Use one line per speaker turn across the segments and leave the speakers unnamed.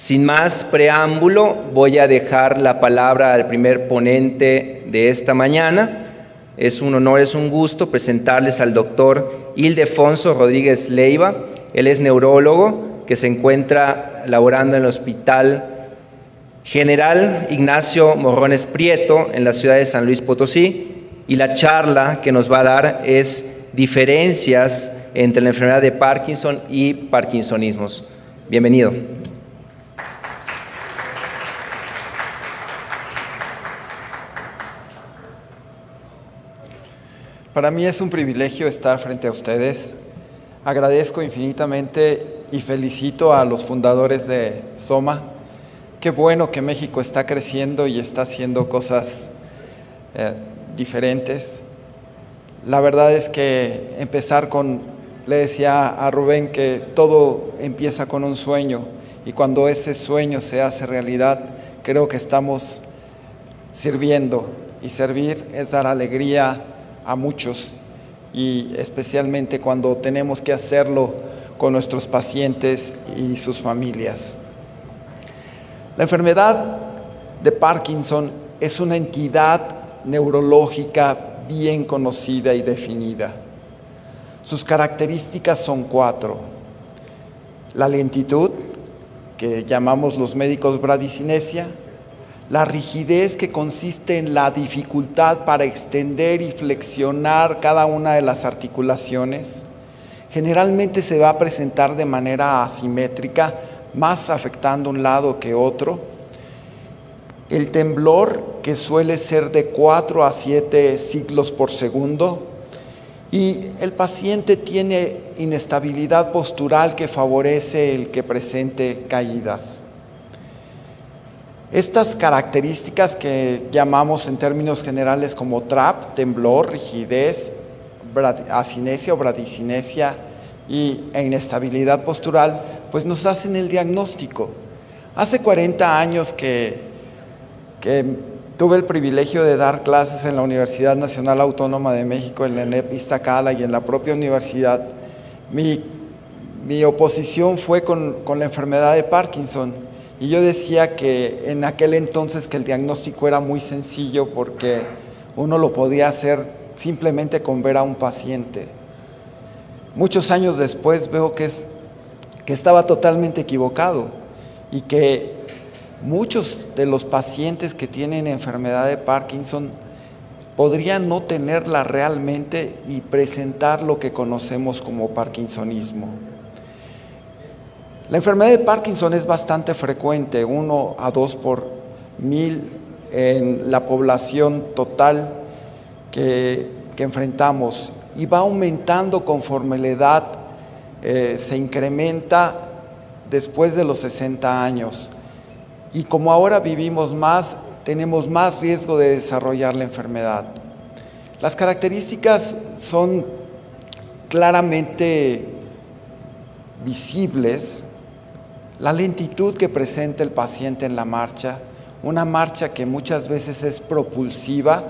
Sin más preámbulo, voy a dejar la palabra al primer ponente de esta mañana. Es un honor, es un gusto presentarles al doctor Ildefonso Rodríguez Leiva. Él es neurólogo que se encuentra laborando en el Hospital General Ignacio Morrones Prieto en la ciudad de San Luis Potosí, y la charla que nos va a dar es diferencias entre la enfermedad de Parkinson y parkinsonismos. Bienvenido.
Para mí es un privilegio estar frente a ustedes. Agradezco infinitamente y felicito a los fundadores de Soma. Qué bueno que México está creciendo y está haciendo cosas diferentes. La verdad es que le decía a Rubén que todo empieza con un sueño, y cuando ese sueño se hace realidad, creo que estamos sirviendo, y servir es dar alegría a muchos, y especialmente cuando tenemos que hacerlo con nuestros pacientes y sus familias. La enfermedad de Parkinson es una entidad neurológica bien conocida y definida. Sus características son 4. La lentitud, que llamamos los médicos bradicinesia; la rigidez, que consiste en la dificultad para extender y flexionar cada una de las articulaciones. Generalmente se va a presentar de manera asimétrica, más afectando un lado que otro. El temblor, que suele ser de 4 a 7 ciclos por segundo. Y el paciente tiene inestabilidad postural que favorece el que presente caídas. Estas características, que llamamos en términos generales como TRAP, temblor, rigidez, asinesia o bradicinesia e inestabilidad postural, pues nos hacen el diagnóstico. Hace 40 años que tuve el privilegio de dar clases en la Universidad Nacional Autónoma de México, en la ENEP Iztacala y en la propia universidad. Mi oposición fue con la enfermedad de Parkinson. Y yo decía que en aquel entonces que el diagnóstico era muy sencillo, porque uno lo podía hacer simplemente con ver a un paciente. Muchos años después veo que estaba totalmente equivocado, y que muchos de los pacientes que tienen enfermedad de Parkinson podrían no tenerla realmente y presentar lo que conocemos como parkinsonismo. La enfermedad de Parkinson es bastante frecuente, 1 a 2 por 1000 en la población total que enfrentamos, y va aumentando conforme la edad se incrementa después de los 60 años. Y como ahora vivimos más, tenemos más riesgo de desarrollar la enfermedad. Las características son claramente visibles. La lentitud que presenta el paciente en la marcha, una marcha que muchas veces es propulsiva.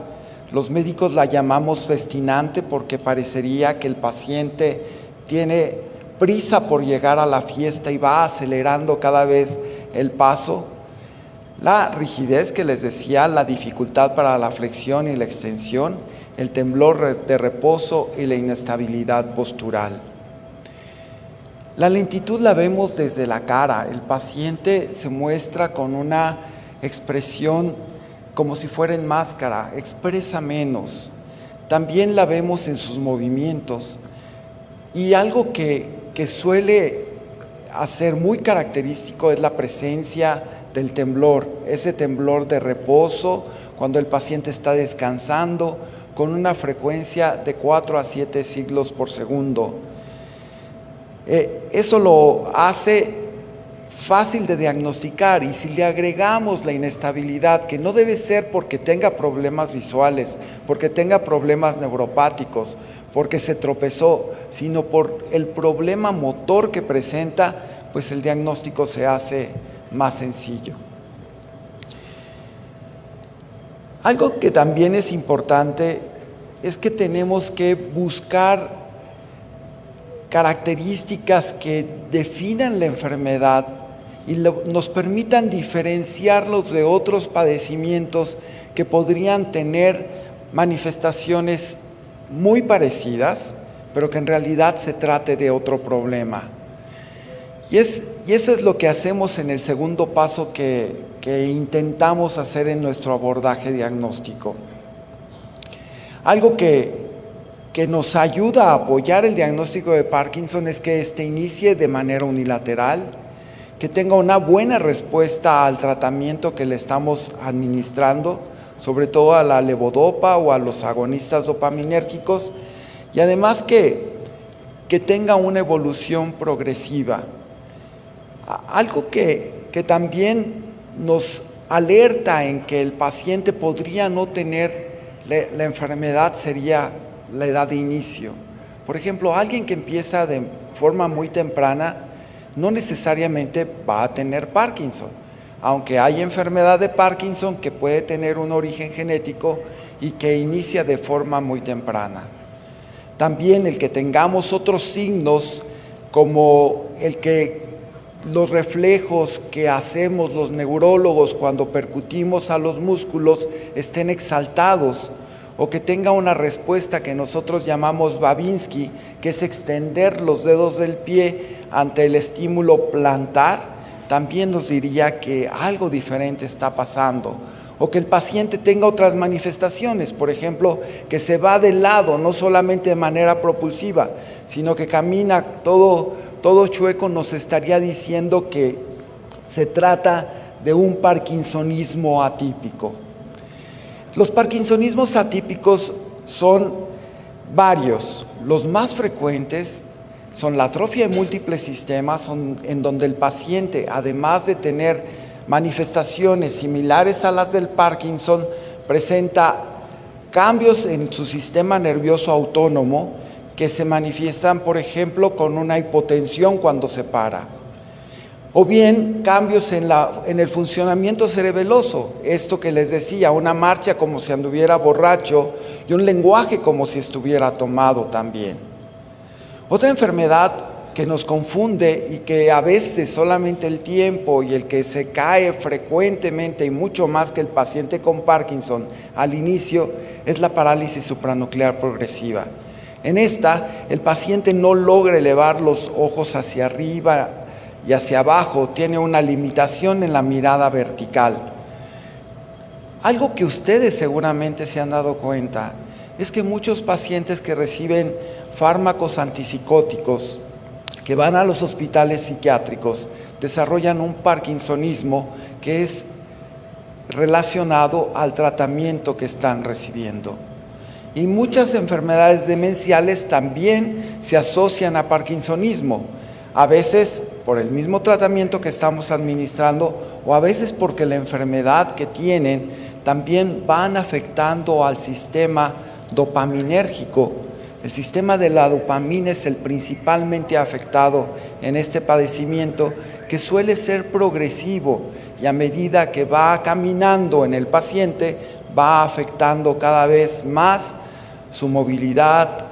Los médicos la llamamos festinante, porque parecería que el paciente tiene prisa por llegar a la fiesta y va acelerando cada vez el paso. La rigidez, que les decía, la dificultad para la flexión y la extensión, el temblor de reposo y la inestabilidad postural. La lentitud la vemos desde la cara. El paciente se muestra con una expresión como si fuera en máscara, expresa menos. También la vemos en sus movimientos. Y algo que suele hacer muy característico es la presencia del temblor, ese temblor de reposo cuando el paciente está descansando, con una frecuencia de 4 a 7 ciclos por segundo. Eso lo hace fácil de diagnosticar, y si le agregamos la inestabilidad, que no debe ser porque tenga problemas visuales, porque tenga problemas neuropáticos, porque se tropezó, sino por el problema motor que presenta, pues el diagnóstico se hace más sencillo. Algo que también es importante es que tenemos que buscar características que definan la enfermedad y nos permitan diferenciarlos de otros padecimientos que podrían tener manifestaciones muy parecidas, pero que en realidad se trate de otro problema. Y eso es lo que hacemos en el segundo paso que intentamos hacer en nuestro abordaje diagnóstico. Algo que nos ayuda a apoyar el diagnóstico de Parkinson es que éste inicie de manera unilateral, que tenga una buena respuesta al tratamiento que le estamos administrando, sobre todo a la levodopa o a los agonistas dopaminérgicos, y además que tenga una evolución progresiva. Algo que también nos alerta en que el paciente podría no tener la enfermedad sería la edad de inicio. Por ejemplo, alguien que empieza de forma muy temprana no necesariamente va a tener Parkinson, aunque hay enfermedad de Parkinson que puede tener un origen genético y que inicia de forma muy temprana. También el que tengamos otros signos como los reflejos que hacemos los neurólogos cuando percutimos a los músculos estén exaltados, o que tenga una respuesta que nosotros llamamos Babinski, que es extender los dedos del pie ante el estímulo plantar, también nos diría que algo diferente está pasando. O que el paciente tenga otras manifestaciones, por ejemplo, que se va de lado, no solamente de manera propulsiva, sino que camina todo chueco, nos estaría diciendo que se trata de un parkinsonismo atípico. Los parkinsonismos atípicos son varios. Los más frecuentes son la atrofia de múltiples sistemas, en donde el paciente, además de tener manifestaciones similares a las del Parkinson, presenta cambios en su sistema nervioso autónomo que se manifiestan, por ejemplo, con una hipotensión cuando se para. O bien cambios en el funcionamiento cerebeloso, esto que les decía, una marcha como si anduviera borracho y un lenguaje como si estuviera tomado también. Otra enfermedad que nos confunde y que a veces solamente el tiempo y el que se cae frecuentemente y mucho más que el paciente con Parkinson al inicio es la parálisis supranuclear progresiva. En esta, el paciente no logra elevar los ojos hacia arriba y hacia abajo, tiene una limitación en la mirada vertical. Algo que ustedes seguramente se han dado cuenta es que muchos pacientes que reciben fármacos antipsicóticos, que van a los hospitales psiquiátricos, desarrollan un parkinsonismo que es relacionado al tratamiento que están recibiendo. Y muchas enfermedades demenciales también se asocian a parkinsonismo, a veces por el mismo tratamiento que estamos administrando o a veces porque la enfermedad que tienen también van afectando al sistema dopaminérgico. El sistema de la dopamina es el principalmente afectado en este padecimiento, que suele ser progresivo y a medida que va caminando en el paciente va afectando cada vez más su movilidad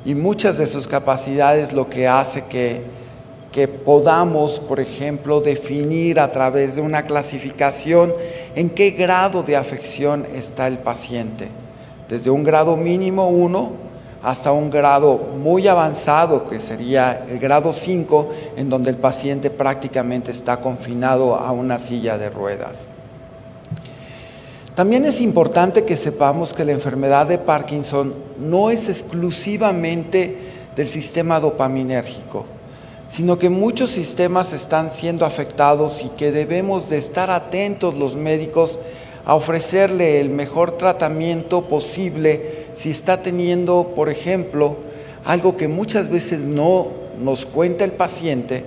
y muchas de sus capacidades, lo que hace que podamos, por ejemplo, definir a través de una clasificación en qué grado de afección está el paciente, desde un grado mínimo 1 hasta un grado muy avanzado, que sería el grado 5, en donde el paciente prácticamente está confinado a una silla de ruedas. También es importante que sepamos que la enfermedad de Parkinson no es exclusivamente del sistema dopaminérgico, sino que muchos sistemas están siendo afectados y que debemos de estar atentos los médicos a ofrecerle el mejor tratamiento posible si está teniendo, por ejemplo, algo que muchas veces no nos cuenta el paciente,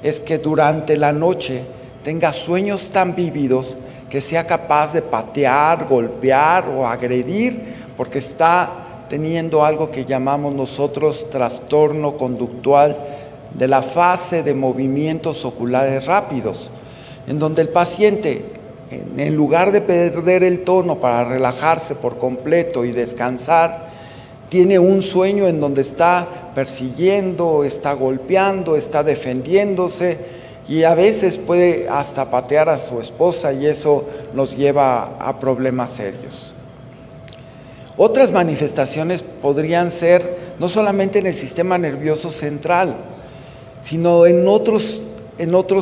es que durante la noche tenga sueños tan vívidos que sea capaz de patear, golpear o agredir porque está teniendo algo que llamamos nosotros trastorno conductual de la fase de movimientos oculares rápidos, en donde el paciente, en lugar de perder el tono para relajarse por completo y descansar, tiene un sueño en donde está persiguiendo, está golpeando, está defendiéndose y a veces puede hasta patear a su esposa y eso nos lleva a problemas serios. Otras manifestaciones podrían ser no solamente en el sistema nervioso central, sino en otros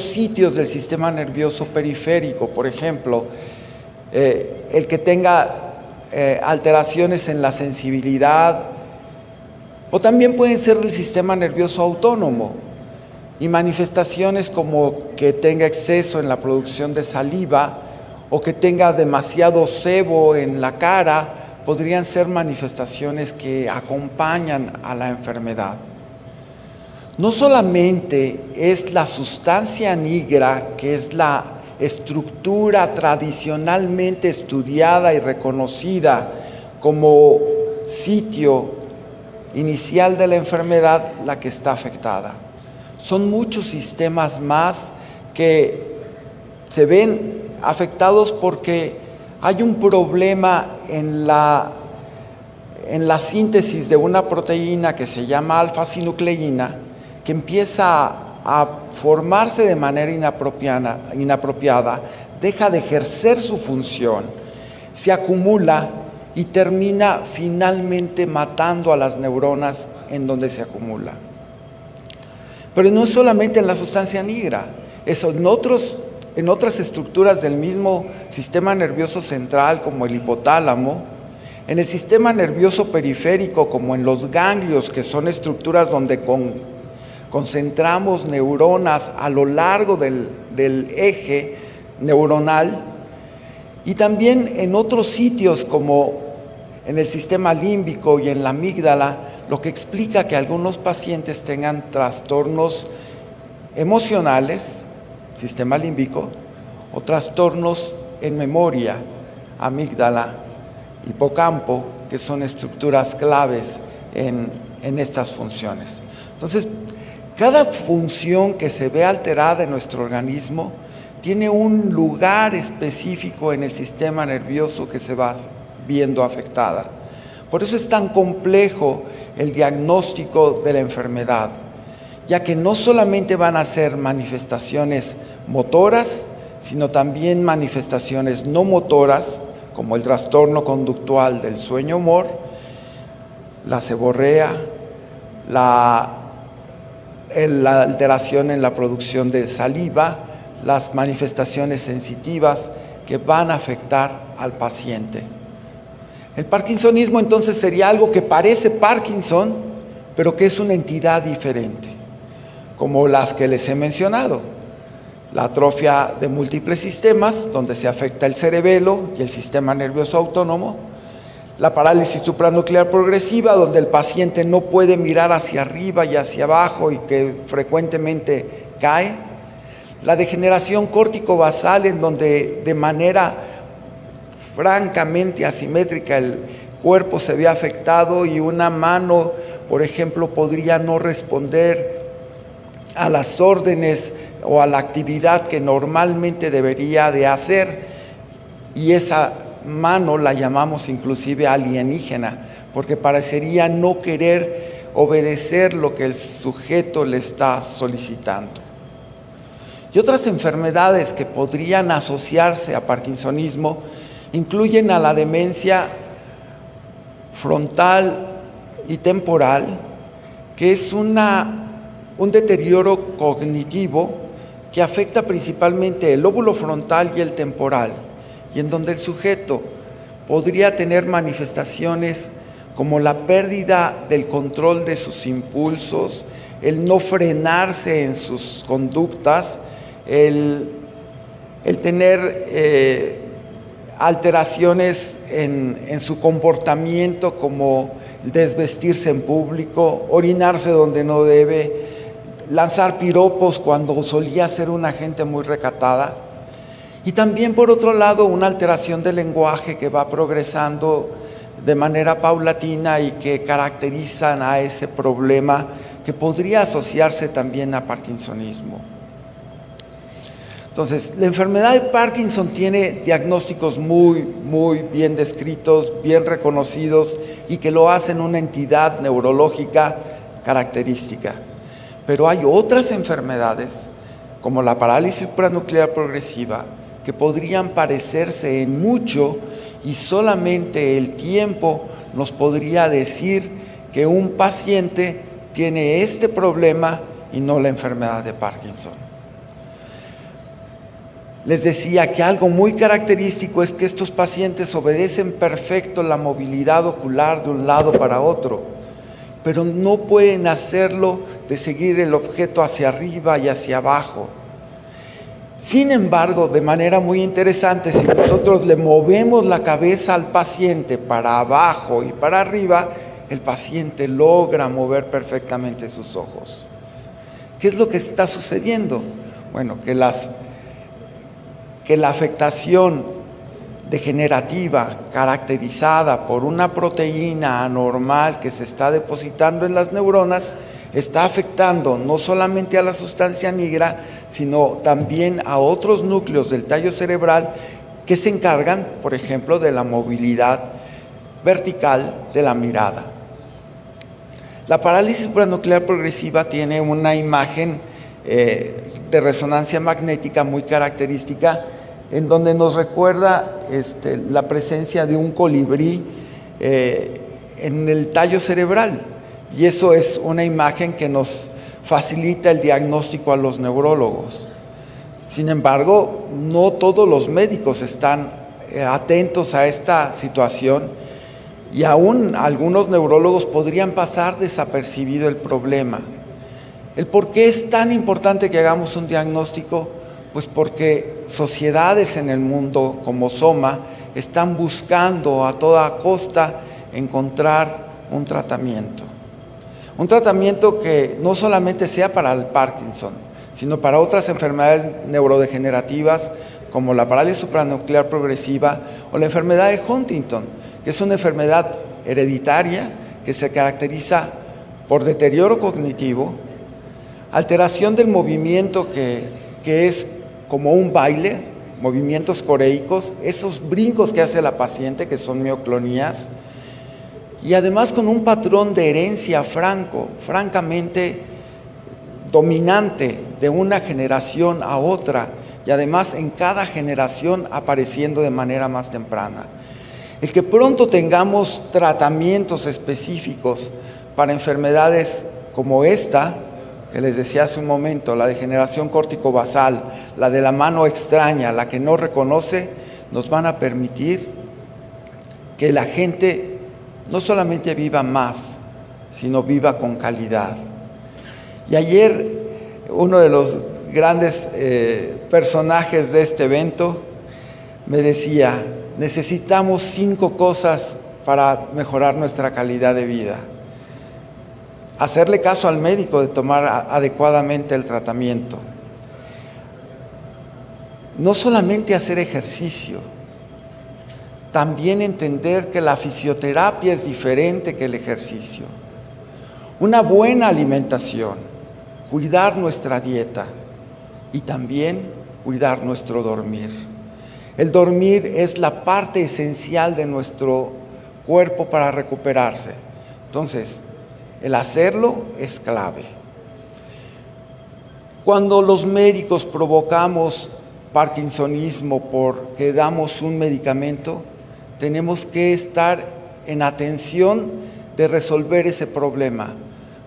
sitios del sistema nervioso periférico. Por ejemplo, el que tenga alteraciones en la sensibilidad, o también pueden ser del sistema nervioso autónomo, y manifestaciones como que tenga exceso en la producción de saliva o que tenga demasiado sebo en la cara, podrían ser manifestaciones que acompañan a la enfermedad. No solamente es la sustancia nigra, que es la estructura tradicionalmente estudiada y reconocida como sitio inicial de la enfermedad, la que está afectada. Son muchos sistemas más que se ven afectados porque hay un problema en la síntesis de una proteína que se llama alfa-sinucleína, que empieza a formarse de manera inapropiada, deja de ejercer su función, se acumula y termina finalmente matando a las neuronas en donde se acumula. Pero no es solamente en la sustancia nigra, eso en otras estructuras del mismo sistema nervioso central, como el hipotálamo, en el sistema nervioso periférico, como en los ganglios, que son estructuras donde concentramos neuronas a lo largo del eje neuronal, y también en otros sitios como en el sistema límbico y en la amígdala, lo que explica que algunos pacientes tengan trastornos emocionales, sistema límbico, o trastornos en memoria, amígdala, hipocampo, que son estructuras claves en estas funciones. Entonces, cada función que se ve alterada en nuestro organismo tiene un lugar específico en el sistema nervioso que se va viendo afectada. Por eso es tan complejo el diagnóstico de la enfermedad, ya que no solamente van a ser manifestaciones motoras, sino también manifestaciones no motoras, como el trastorno conductual del sueño-humor, la seborrea, la alteración en la producción de saliva, las manifestaciones sensitivas que van a afectar al paciente. El parkinsonismo entonces sería algo que parece Parkinson, pero que es una entidad diferente, como las que les he mencionado. La atrofia de múltiples sistemas, donde se afecta el cerebelo y el sistema nervioso autónomo. La parálisis supranuclear progresiva, donde el paciente no puede mirar hacia arriba y hacia abajo y que frecuentemente cae. La degeneración córtico-basal, en donde de manera francamente asimétrica el cuerpo se ve afectado y una mano, por ejemplo, podría no responder a las órdenes o a la actividad que normalmente debería de hacer, y esa mano la llamamos inclusive alienígena, porque parecería no querer obedecer lo que el sujeto le está solicitando. Y otras enfermedades que podrían asociarse a parkinsonismo incluyen a la demencia frontal y temporal, que es un deterioro cognitivo que afecta principalmente el lóbulo frontal y el temporal, y en donde el sujeto podría tener manifestaciones como la pérdida del control de sus impulsos, el no frenarse en sus conductas, el tener alteraciones en su comportamiento, como desvestirse en público, orinarse donde no debe, lanzar piropos cuando solía ser una gente muy recatada. Y también, por otro lado, una alteración del lenguaje que va progresando de manera paulatina y que caracterizan a ese problema que podría asociarse también a parkinsonismo. Entonces, la enfermedad de Parkinson tiene diagnósticos muy bien descritos, bien reconocidos, y que lo hacen una entidad neurológica característica. Pero hay otras enfermedades, como la parálisis supranuclear progresiva, que podrían parecerse en mucho y solamente el tiempo nos podría decir que un paciente tiene este problema y no la enfermedad de Parkinson. Les decía que algo muy característico es que estos pacientes obedecen perfecto la movilidad ocular de un lado para otro, pero no pueden hacerlo de seguir el objeto hacia arriba y hacia abajo. Sin embargo, de manera muy interesante, si nosotros le movemos la cabeza al paciente para abajo y para arriba, el paciente logra mover perfectamente sus ojos. ¿Qué es lo que está sucediendo? Bueno, que la afectación degenerativa caracterizada por una proteína anormal que se está depositando en las neuronas está afectando no solamente a la sustancia nigra, sino también a otros núcleos del tallo cerebral que se encargan, por ejemplo, de la movilidad vertical de la mirada. La parálisis supranuclear progresiva tiene una imagen de resonancia magnética muy característica, en donde nos recuerda la presencia de un colibrí en el tallo cerebral. Y eso es una imagen que nos facilita el diagnóstico a los neurólogos. Sin embargo, no todos los médicos están atentos a esta situación y aún algunos neurólogos podrían pasar desapercibido el problema. ¿El por qué es tan importante que hagamos un diagnóstico? Pues porque sociedades en el mundo como Soma están buscando a toda costa encontrar un tratamiento. Un tratamiento que no solamente sea para el Parkinson, sino para otras enfermedades neurodegenerativas como la parálisis supranuclear progresiva o la enfermedad de Huntington, que es una enfermedad hereditaria que se caracteriza por deterioro cognitivo, alteración del movimiento que es como un baile, movimientos coreicos, esos brincos que hace la paciente que son mioclonías, y además con un patrón de herencia francamente dominante de una generación a otra, y además en cada generación apareciendo de manera más temprana. El que pronto tengamos tratamientos específicos para enfermedades como esta, que les decía hace un momento, la degeneración córtico-basal, la de la mano extraña, la que no reconoce, nos van a permitir que la gente no solamente viva más, sino viva con calidad. Y ayer uno de los grandes personajes de este evento me decía, necesitamos 5 cosas para mejorar nuestra calidad de vida. Hacerle caso al médico de tomar adecuadamente el tratamiento. No solamente hacer ejercicio, también entender que la fisioterapia es diferente que el ejercicio. Una buena alimentación, cuidar nuestra dieta y también cuidar nuestro dormir. El dormir es la parte esencial de nuestro cuerpo para recuperarse. Entonces, el hacerlo es clave. Cuando los médicos provocamos parkinsonismo porque damos un medicamento, tenemos que estar en atención de resolver ese problema,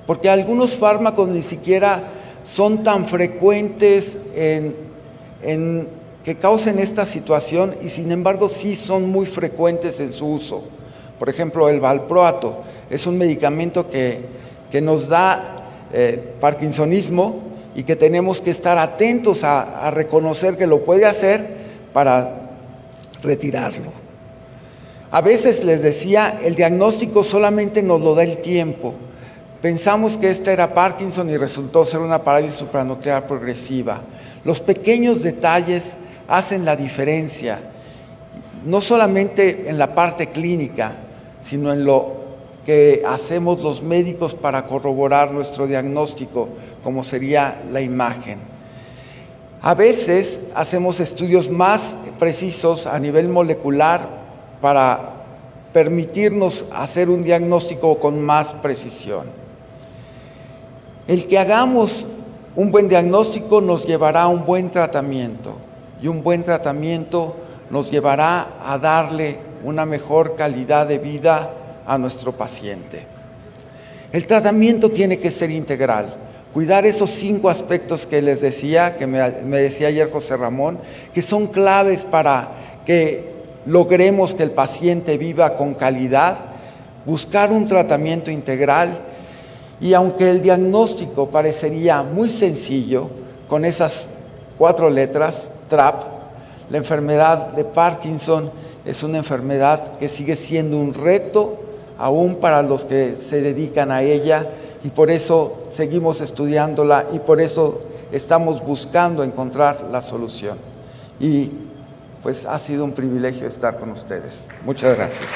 porque algunos fármacos ni siquiera son tan frecuentes en que causen esta situación y sin embargo sí son muy frecuentes en su uso. Por ejemplo, el valproato es un medicamento que nos da parkinsonismo y que tenemos que estar atentos a reconocer que lo puede hacer para retirarlo. A veces les decía, el diagnóstico solamente nos lo da el tiempo. Pensamos que esta era Parkinson y resultó ser una parálisis supranuclear progresiva. Los pequeños detalles hacen la diferencia, no solamente en la parte clínica, sino en lo que hacemos los médicos para corroborar nuestro diagnóstico, como sería la imagen. A veces hacemos estudios más precisos a nivel molecular para permitirnos hacer un diagnóstico con más precisión. El que hagamos Un buen diagnóstico nos llevará a un buen tratamiento y un buen tratamiento nos llevará a darle una mejor calidad de vida a nuestro paciente. El tratamiento tiene que ser integral. Cuidar esos 5 aspectos que les decía, que me decía ayer José Ramón, que son claves para que logremos que el paciente viva con calidad, buscar un tratamiento integral. Y aunque el diagnóstico parecería muy sencillo, con esas 4 letras, TRAP, la enfermedad de Parkinson es una enfermedad que sigue siendo un reto aún para los que se dedican a ella, y por eso seguimos estudiándola y por eso estamos buscando encontrar la solución. Y pues ha sido un privilegio estar con ustedes. Muchas gracias.